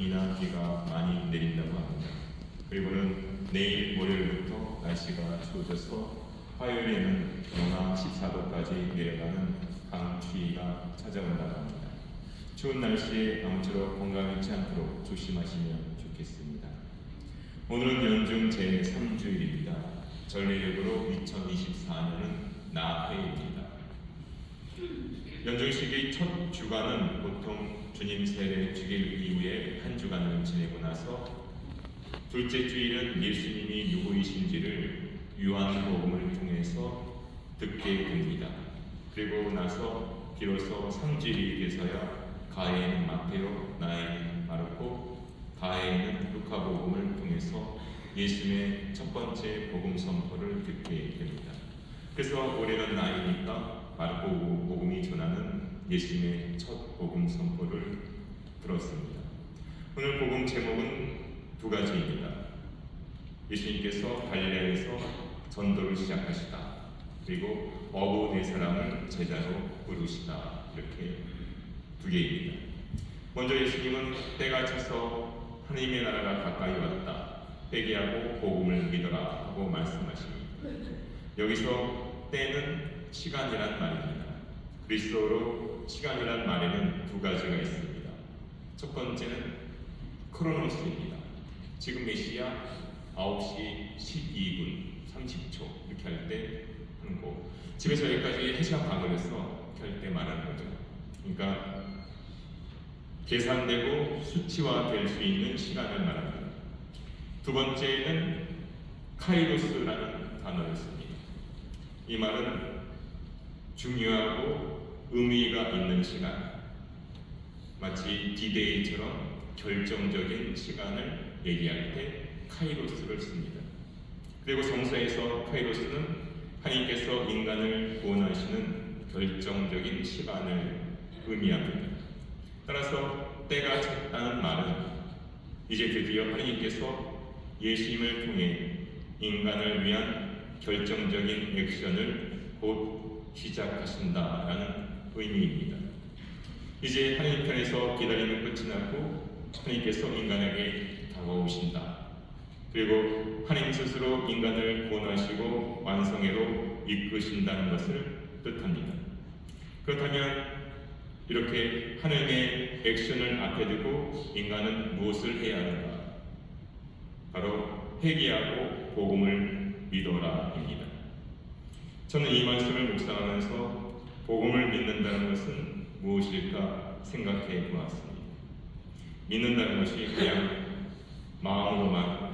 눈이나 비가 많이 내린다고 합니다. 그리고는 내일 월요일부터 날씨가 추워져서 화요일에는 영하 14도까지 내려가는 강추위가 찾아온다고 합니다. 추운 날씨에 아무쪼록 건강 잃지 않도록 조심하시면 좋겠습니다. 오늘은 연중 제3주일입니다. 전례적으로 2024년은 나해입니다. 연중식의 첫 주간은 보통 주님 세례 주일 이후에 한 주간을 지내고 나서 둘째 주일은 예수님이 누구이신지를 요한복음을 통해서 듣게 됩니다. 그리고 나서 비로소 3주일이 돼서야 가해에는 마테오, 나해에는 마르코, 가해에는 루카복음을 통해서 예수님의 첫 번째 복음 선포를 듣게 됩니다. 그래서 올해는 나이니까 마르코 복음이 전하는 예수님의 첫 복음 선포를 들었습니다. 오늘 복음 제목은 두 가지입니다. 예수님께서 갈릴레아에서 전도를 시작하시다. 그리고 어부 네 사람을 제자로 부르시다. 이렇게 두 개입니다. 먼저 예수님은 때가 차서 하나님의 나라가 가까이 왔다. 회개하고 복음을 믿어라 하고 말씀하십니다. 여기서 때는 시간이란 말입니다. 그리스도로 시간이란 말에는 두 가지가 있습니다. 첫 번째는 크로노스입니다. 지금 몇 시야? 9시 12분 30초 이렇게 할 때 하는 거. 집에서 여기까지 1시간 반 걸렸어 이렇게 할 때 말하는 거죠. 그러니까 계산되고 수치화될 수 있는 시간을 말합니다. 두 번째는 카이로스라는 단어를 씁니다. 이 말은 중요하고 의미가 있는 시간, 마치 디데이처럼 결정적인 시간을 얘기할 때 카이로스를 씁니다. 그리고 성서에서 카이로스는 하나님께서 인간을 구원하시는 결정적인 시간을 의미합니다. 따라서 때가 찼다는 말은 이제 드디어 하나님께서 예수님을 통해 인간을 위한 결정적인 액션을 곧 시작하신다라는 의미입니다. 이제 하나님 편에서 기다림은 끝이 나고 하나님께서 인간에게 다가오신다. 그리고 하나님 스스로 인간을 구원하시고 완성회로 이끄신다는 것을 뜻합니다. 그렇다면 이렇게 하나님의 액션을 앞에 두고 인간은 무엇을 해야 하는가? 바로 회개하고 복음을 믿어라입니다. 저는 이 말씀을 묵상하면서 복음을 믿는다는 것은 무엇일까 생각해 보았습니다. 믿는다는 것이 그냥 마음으로만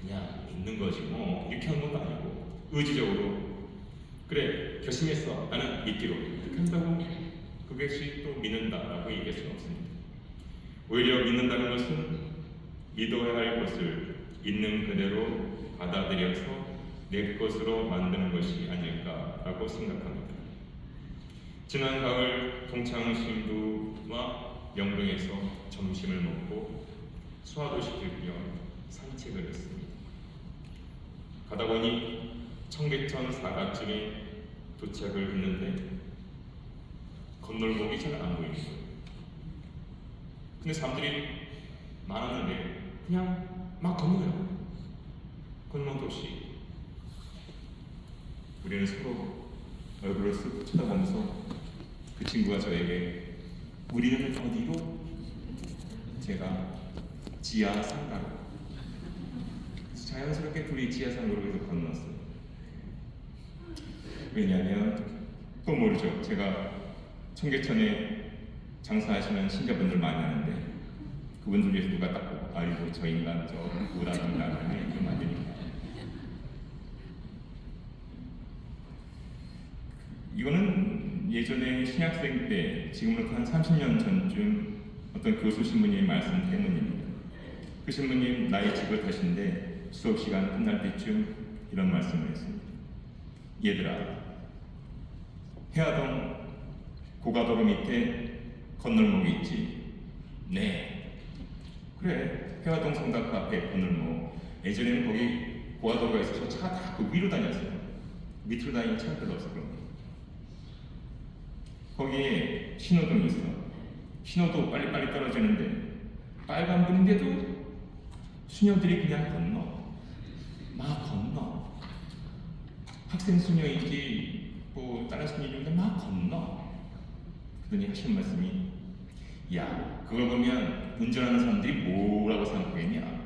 그냥 믿는 거지 뭐 이렇게 하는 것도 아니고 의지적으로 그래 결심했어 나는 믿기로 이렇게 한다고 그것이 또 믿는다라고 얘기할 수는 없습니다. 오히려 믿는다는 것은 믿어야 할 것을 있는 그대로 받아들여서 내 것으로 만드는 것이 아닐까라고 생각합니다. 지난 가을 동창 신부와 영동에서 점심을 먹고 수화도시를 겸 산책을 했습니다. 가다 보니 청계천 사가쯤에 도착을 했는데 건널목이 잘 안 보이는 거예요. 근데 사람들이 많았는데 그냥 막 건너요. 건너도 없이. 우리는 서로 얼굴을 쓱 쳐다보면서 그 친구가 저에게 우리는 어디로? 제가 지하상가로. 자연스럽게 둘이 지하상가로 계속 건넜어요. 왜냐하면 또 모르죠. 제가 청계천에 장사하시는 신자분들 많이 하는데 그분들 중에서 누가 딱 보고 아이고 저 인간 저 우라는 인간을 이렇게 만드니까 이거는 예전에 신학생 때 지금으로부터 한 30년 전쯤 어떤 교수 신부님이 말씀 때문입니다. 그 신부님 나이 지긋하신데 수업 시간 끝날 때쯤 이런 말씀을 했습니다. 얘들아 해화동 고가도로 밑에 건널목이 있지. 네. 그래. 해화동 성당그 앞에 건널목. 예전에는 거기 고가도로가 있어서 차가 다 그 위로 다녔어요. 밑으로 다니는 차가 별로 없어 그런 거. 거기에 신호등이 있어. 신호도 빨리빨리 떨어지는데 빨간불인데도 수녀들이 그냥 막 건너. 학생 수녀인지 뭐 다른 수녀인지 막 건너. 그러니 하신 말씀이, 야, 그걸 보면 운전하는 사람들이 뭐라고 생각했냐,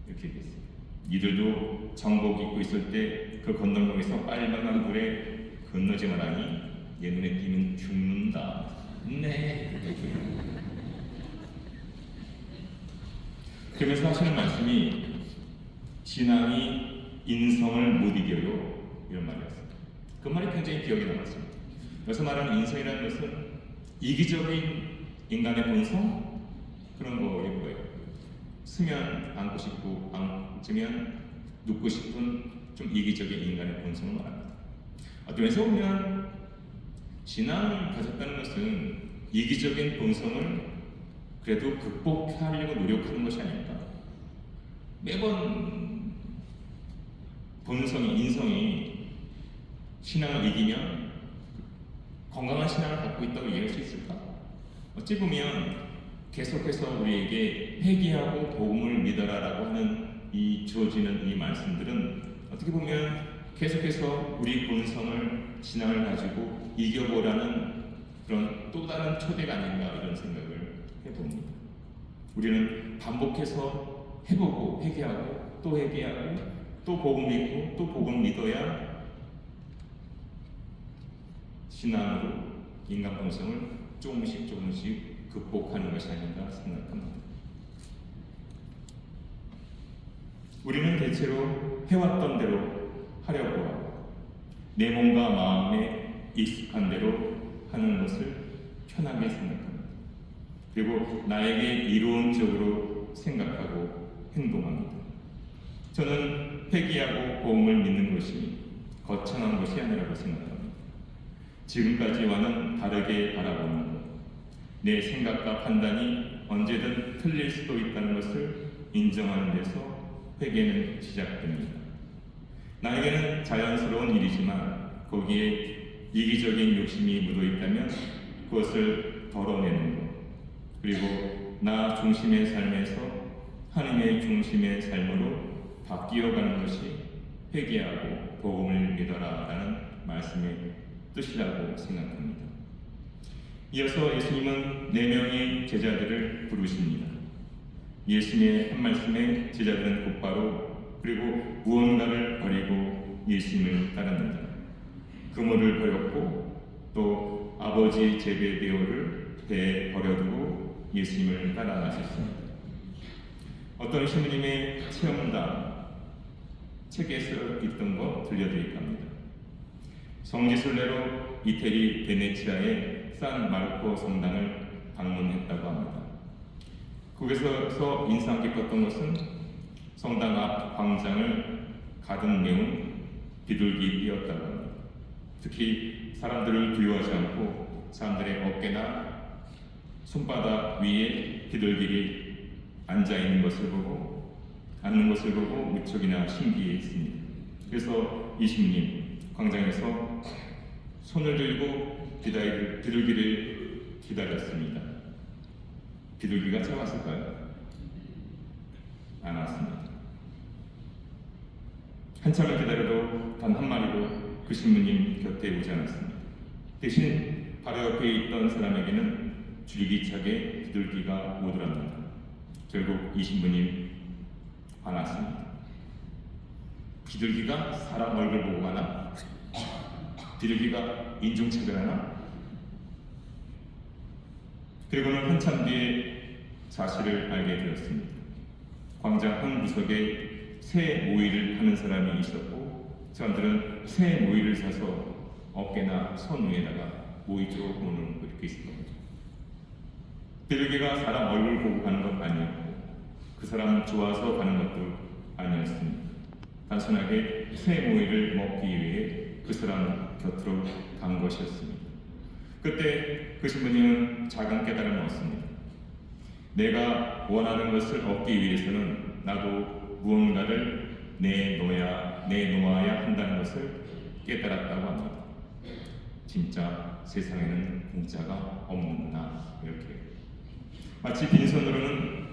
이렇게 얘기했어요. 니들도 정복 입고 있을 때 그 건너목에서 빨간 불에 건너지 말라니 내 눈에 띄면 죽는다. 네. 그러면서 하시는 말씀이, 신앙이 인성을 못 이겨요, 이런 말이었어요. 그 말이 굉장히 기억에 남았습니다. 여기서 말하는 인성이라는 것은 이기적인 인간의 본성, 그런 거일 거예요. 쓰면 안고 싶고 앉으면 눕고 싶은 좀 이기적인 인간의 본성을 말합니다. 어떤 면에서 보면 신앙을 가졌다는 것은 이기적인 본성을 그래도 극복하려고 노력하는 것이 아닙니다. 매번 본성이, 인성이 신앙을 이기면 건강한 신앙을 갖고 있다고 이해할 수 있을까? 어찌 보면 계속해서 우리에게 회개하고 복음을 믿어라라고 하는 이 주어지는 이 말씀들은 어떻게 보면 계속해서 우리 본성을, 신앙을 가지고 이겨보라는 그런 또 다른 초대가 아닌가, 이런 생각을 해봅니다. 우리는 반복해서 해보고 회개하고 또 회개하고 또 복음 믿고 또 복음 믿어야 신앙으로 인간 본성을 조금씩 극복하는 것이 아닌가 생각합니다. 우리는 대체로 해왔던 대로 하려고 하고 내 몸과 마음에 익숙한 대로 하는 것을 편하게 생각합니다. 그리고 나에게 이론적으로 생각하고 행동합니다. 저는 회개하고 복음을 믿는 것이 거창한 것이 아니라고 생각합니다. 지금까지와는 다르게 바라보는 것, 내 생각과 판단이 언제든 틀릴 수도 있다는 것을 인정하는 데서 회개는 시작됩니다. 나에게는 자연스러운 일이지만 거기에 이기적인 욕심이 묻어 있다면 그것을 덜어내는 것, 그리고 나 중심의 삶에서 하느님의 중심의 삶으로 바뀌어가는 것이 회개하고 복음을 믿어라라는 말씀의 뜻이라고 생각합니다. 이어서 예수님은 4명의 제자들을 부르십니다. 예수님의 한 말씀에 제자들은 곧바로 그리고 무언가를 버리고 예수님을 따릅니다. 그물을 버렸고 또 아버지 제베데오를 배에 버려두고 예수님을 따라가셨습니다. 어떤 신부님의 체험담 책에서 있던 거 들려드릴까 합니다. 성지순례로 이태리 베네치아의 산 마르코 성당을 방문했다고 합니다. 거기서 인상 깊었던 것은 성당 앞 광장을 가득 메운 비둘기였다고 합니다. 특히 사람들을 두려워하지 않고 사람들의 어깨나 손바닥 위에 비둘기를 앉는 것을 보고 무척이나 신기했습니다. 그래서 예수님 광장에서 손을 들고 비둘기를 기다렸습니다. 비둘기가 찾아왔을까요? 안 왔습니다. 한참을 기다려도 단 한 마리도 그 신부님 곁에 오지 않았습니다. 대신 바로 옆에 있던 사람에게는 줄기차게 비둘기가 오더랍니다. 결국 이 신부님 화났습니다. 비둘기가 사람 얼굴 보고 가나? 비둘기가 인종차별하나? 그리고는 한참 뒤에 사실을 알게 되었습니다. 광장 한 구석에 새 모이를 하는 사람이 있었고 사람들은 새 모이를 사서 어깨나 손 위에다가 모이 쪽으로 보는 이렇게 있을 겁니다. 비둘기가 사람 얼굴 보고 가는 것 아니었고 그 사람 좋아서 가는 것도 아니었습니다. 단순하게 새 모이를 먹기 위해 그 사람 곁으로 간 것이었습니다. 그때 그 신부님은 작은 깨달음을 얻습니다. 내가 원하는 것을 얻기 위해서는 나도 무언가를 내놓아야 한다는 것을 깨달았다고 합니다. 진짜 세상에는 공짜가 없는구나, 이렇게. 마치 빈손으로는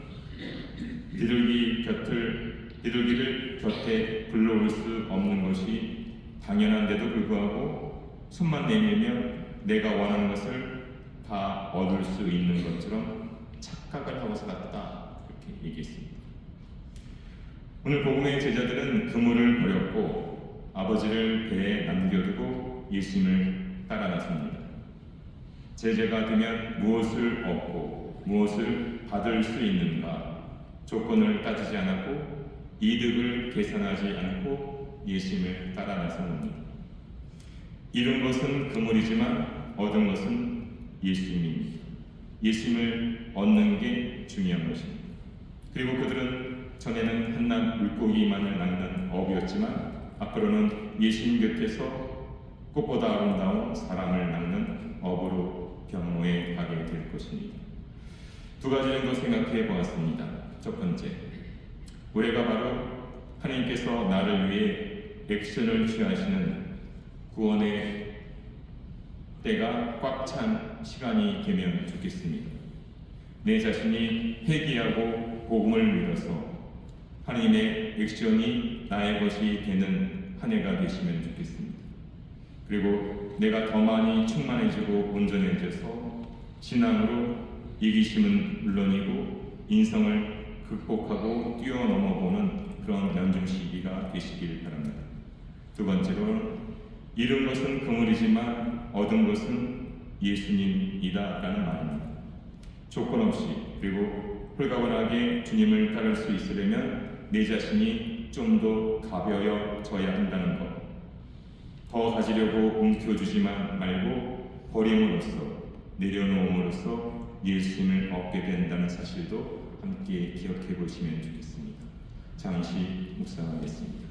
비둘기를 곁에 불러올 수 없는 것이 당연한데도 불구하고 손만 내밀면 내가 원하는 것을 다 얻을 수 있는 것처럼 착각을 하고 살았다, 이렇게 얘기했습니다. 오늘 복음의 제자들은 그물을 버렸고 아버지를 배에 남겨두고 예수님을 따라 나섭니다. 제자가 되면 무엇을 얻고 무엇을 받을 수 있는가 조건을 따지지 않았고 이득을 계산하지 않고 예수님을 따라 나섭니다. 잃은 것은 그물이지만 얻은 것은 예수님입니다. 예수님을 얻는 게 중요한 것입니다. 그리고 그들은 전에는 한낱 물고기만을 낚는 어부였지만 앞으로는 예수님 곁에서 꽃보다 아름다운 사람을 낚는 어부로 경로에 가게 될 것입니다. 두 가지 정도 생각해 보았습니다. 첫 번째, 올해가 바로 하나님께서 나를 위해 액션을 취하시는 구원의 때가 꽉 찬 시간이 되면 좋겠습니다. 내 자신이 회개하고 복음을 믿어서 하나님의 액션이 나의 것이 되는 한 해가 되시면 좋겠습니다. 그리고 내가 더 많이 충만해지고 온전해져서 신앙으로 이기심은 물론이고 인성을 극복하고 뛰어넘어보는 그런 연중 시기가 되시길 바랍니다. 두 번째로는 잃은 것은 그물이지만 얻은 것은 예수님이다라는 말입니다. 조건 없이 그리고 홀가분하게 주님을 따를 수 있으려면 내 자신이 좀 더 가벼워져야 한다는 것, 더 가지려고 움켜쥐지만 말고 버림으로써 내려놓음으로써 예수님을 얻게 된다는 사실도 함께 기억해 보시면 좋겠습니다. 잠시 묵상하겠습니다.